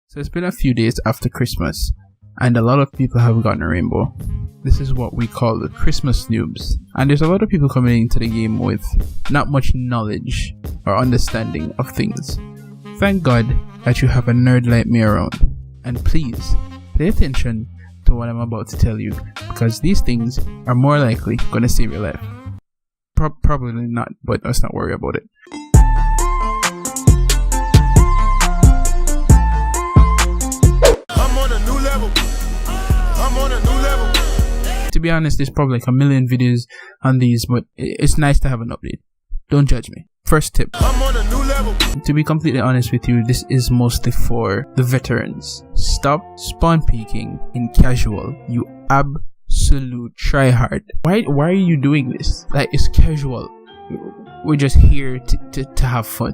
So it's been a few days after Christmas, and a lot of people have gotten a rainbow. This is what we call the Christmas noobs, and there's a lot of people coming into the game with not much knowledge or understanding of things. Thank God that you have a nerd like me around, and please pay attention to what I'm about to tell you, because these things are more likely going to save your life. Probably not, but let's not worry about it. To be honest, there's probably like a million videos on these, but it's nice to have an update. Don't judge me. First tip. I'm on a new level. To be completely honest with you, this is mostly for the veterans. Stop spawn peeking in casual. You absolute tryhard. Why are you doing this? Like, it's casual. We're just here to have fun.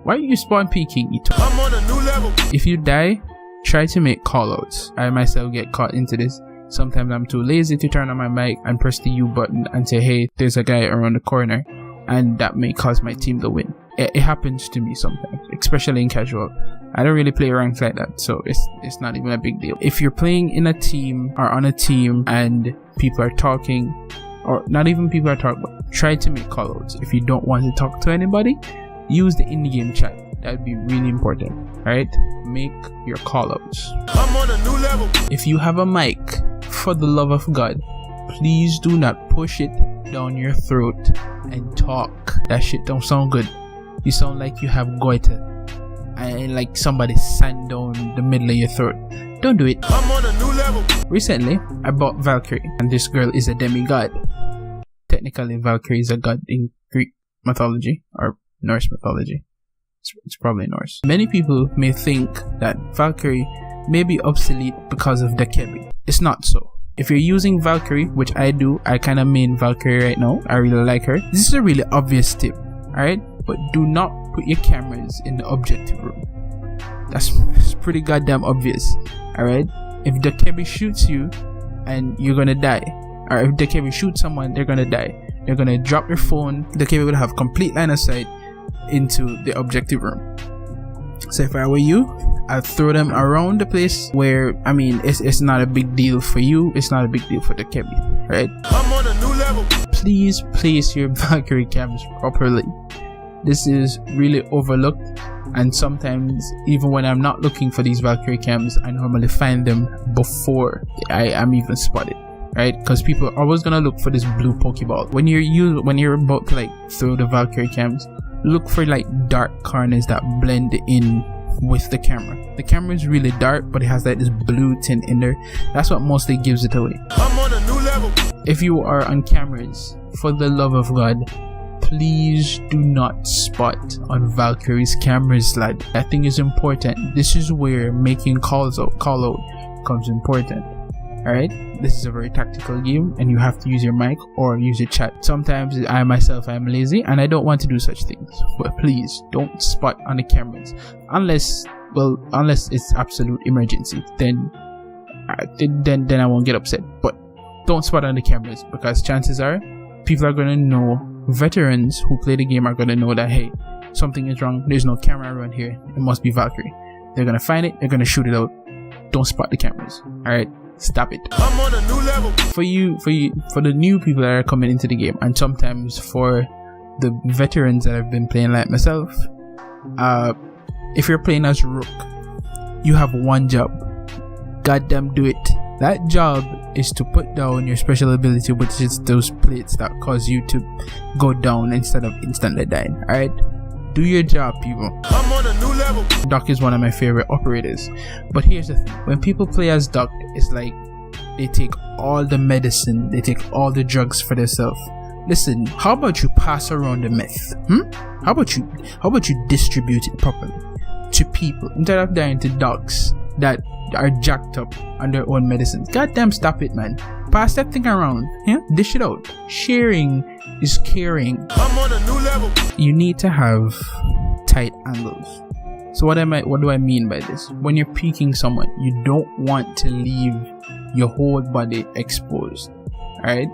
Why are you spawn peeking? I'm on a new level. If you die, try to make callouts. I myself get caught into this. Sometimes I'm too lazy to turn on my mic and press the U button and say, hey, there's a guy around the corner, and that may cause my team to win. It happens to me sometimes, especially in casual. I don't really play ranks like that, so it's not even a big deal. If you're playing in a team or on a team and people are talking, or not even people are talking, but try to make callouts. If you don't want to talk to anybody, use the in-game chat. That would be really important. Alright? Make your callouts. I'm on a new level. If you have a mic, for the love of God, please do not push it down your throat and talk. That shit don't sound good. You sound like you have goiter and like somebody sand down the middle of your throat. Don't do it. I'm on a new level. Recently, I bought Valkyrie, and this girl is a demigod. Technically, Valkyrie is a god in Greek mythology or Norse mythology. It's probably Norse. Many people may think that Valkyrie may be obsolete because of the Kebi. It's not so. If you're using Valkyrie, which I do, I kind of main Valkyrie right now. I really like her. This is a really obvious tip, alright? But do not put your cameras in the objective room. That's pretty goddamn obvious, alright? If the Kebi shoots you, and you're gonna die, or if the Kebi shoots someone, they're gonna die. They're gonna drop their phone. The Kebi will have complete line of sight into the objective room. So if I were you, I'd throw them around the place where, I mean, it's not a big deal for you, it's not a big deal for the Kebi, right? I'm on a new level. Please place your Valkyrie cams properly. This is really overlooked, and sometimes even when I'm not looking for these Valkyrie cams, I normally find them before I am even spotted, right? Because people are always gonna look for this blue Pokeball. When you're about to like throw the Valkyrie cams, look for like dark corners that blend in with the camera. The camera is really dark, but it has like this blue tint in there. That's what mostly gives it away. I'm on a new level. If you are on cameras, for the love of God, please do not spot on Valkyrie's cameras, lad. That thing is important. This is where making call out becomes important. Alright, this is a very tactical game, and you have to use your mic or use your chat. Sometimes I myself am lazy and I don't want to do such things, but please don't spot on the cameras unless it's absolute emergency. Then I won't get upset. But don't spot on the cameras, because chances are people are gonna know. Veterans who play the game are gonna know that, hey, something is wrong. There's no camera around here. It must be Valkyrie. They're gonna find it. They're gonna shoot it out. Don't spot the cameras. Alright. Stop it. I'm on a new level. For the new people that are coming into the game, and sometimes for the veterans that have been playing like myself, if you're playing as Rook, you have one job. Goddamn do it. That job is to put down your special ability, which is those plates that cause you to go down instead of instantly dying. Alright? Do your job, people. I'm on a new level. Doc is one of my favorite operators. But here's the thing. When people play as Doc, it's like they take all the medicine, they take all the drugs for themselves. Listen, how about you pass around the meth? How about you distribute it properly to people instead of dying to dogs that are jacked up on their own medicines? Goddamn, stop it, man. Pass that thing around. Yeah? Dish it out. Sharing is caring. I'm on a new level. You need to have tight angles. So what do I mean by this? When you're peeking someone, you don't want to leave your whole body exposed. Alright?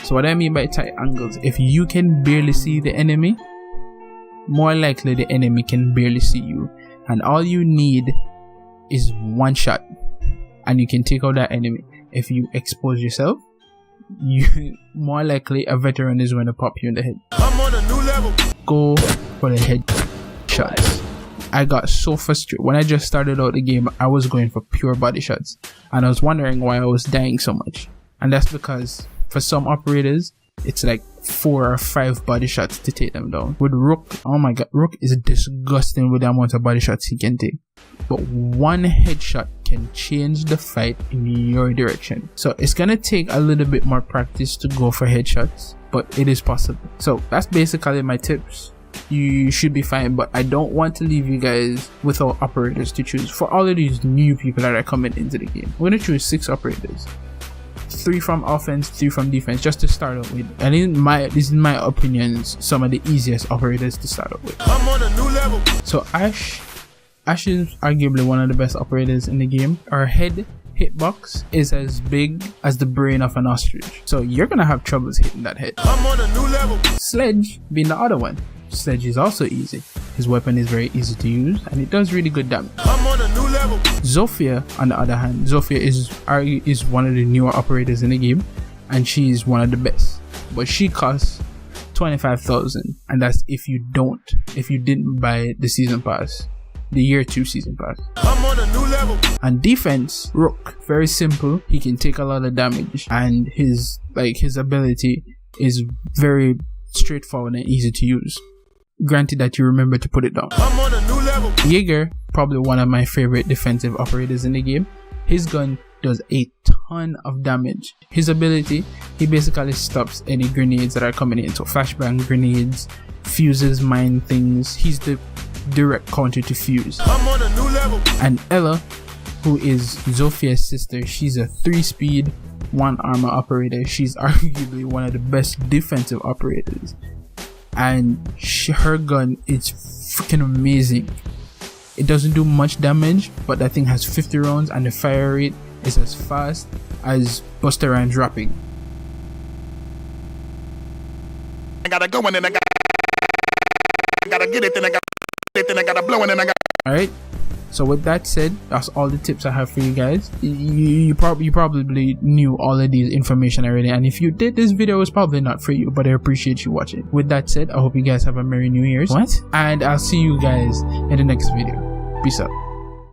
So what I mean by tight angles, if you can barely see the enemy, more likely the enemy can barely see you. And all you need is one shot and you can take out that enemy. If you expose yourself, you more likely a veteran is going to pop you in the head. I'm on a new level. Go for the head shots. I got so frustrated when I just started out the game. I was going for pure body shots and I was wondering why I was dying so much. And that's because for some operators it's like 4 or 5 body shots to take them down. With Rook, oh my god, Rook is disgusting with the amount of body shots he can take. But one headshot can change the fight in your direction. So it's gonna take a little bit more practice to go for headshots, but it is possible. So that's basically my tips. You should be fine, but I don't want to leave you guys without operators to choose. For all of these new people that are coming into the game, we're gonna choose 6 operators. 3 from offense, 3 from defense, just to start out with. And this is my opinions, some of the easiest operators to start out with. I'm on a new level. So Ash is arguably one of the best operators in the game. Our head hitbox is as big as the brain of an ostrich, so you're gonna have troubles hitting that head. I'm on a new level. Sledge being the other one. Sledge is also easy. His weapon is very easy to use and it does really good damage. I'm on a new level. Zofia, on the other hand, Zofia is one of the newer operators in the game and she's one of the best. But she costs 25,000 and that's if you didn't buy the season pass, the year 2 season pass. I'm on a new level. And defense, Rook, very simple. He can take a lot of damage and his ability is very straightforward and easy to use. Granted that you remember to put it down. I'm on a new level. Jaeger, probably one of my favorite defensive operators in the game. His gun does a ton of damage. His ability, he basically stops any grenades that are coming in. So flashbang grenades, fuses, mine things. He's the direct counter to fuse. I'm on a new level. And Ella, who is Zofia's sister, she's a 3-speed 1 armor operator. She's arguably one of the best defensive operators. And her gun is freaking amazing. It doesn't do much damage, but that thing has 50 rounds and the fire rate is as fast as Buster Rhymes rapping. I gotta go and then I gotta get it, then I gotta get it, then I gotta blow it, and I got. Alright, so with that said, that's all the tips I have for you guys. You probably knew all of these information already, and if you did, this video was probably not for you, but I appreciate you watching. With that said, I hope you guys have a Merry New Year's. And I'll see you guys in the next video. Peace out.